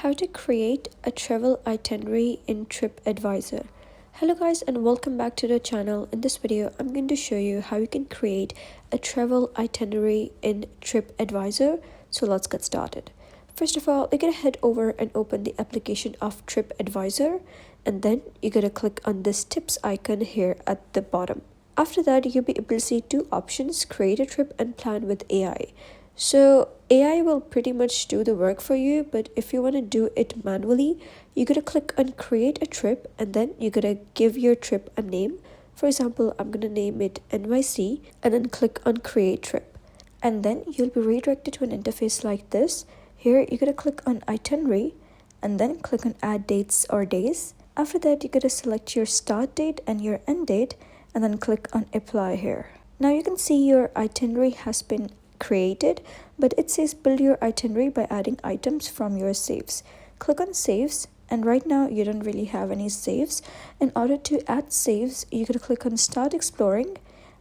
how to create a travel itinerary in TripAdvisor. Hello guys and welcome back to the channel. In this video, I'm going to show you how you can create a travel itinerary in TripAdvisor. So let's get started. First of all, you're going to head over and open the application of TripAdvisor, and then you're going to click on this tips icon here at the bottom. After that, you'll be able to see two options: create a trip and plan with AI. So AI will pretty much do the work for you, but if you want to do it manually, you're going to click on create a trip, and then you're going to give your trip a name. For example, I'm going to name it NYC, and then click on create trip. And then you'll be redirected to an interface like this. Here, you're going to click on itinerary, and then click on add dates or days. After that, you're going to select your start date and your end date, and then click on apply here. Now you can see your itinerary has been created, but it says build your itinerary by adding items from your saves. Click on saves, and right now you don't really have any saves. In order to add saves, you're going to click on start exploring,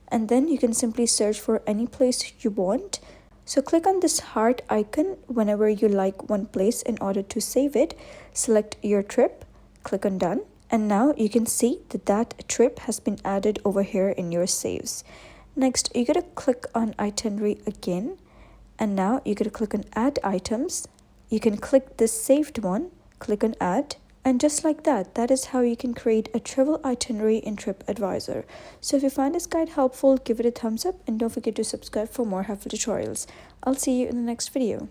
and then you can simply search for any place you want. So click on this heart icon whenever you like one place in order to save it. Select your trip, click on done, and now you can see that trip has been added over here in your saves. Next, you're going to click on itinerary again, and now you're going to click on add items. You can click this saved one, click on add, and just like that, that is how you can create a travel itinerary in TripAdvisor. So if you find this guide helpful, give it a thumbs up, and don't forget to subscribe for more helpful tutorials. I'll see you in the next video.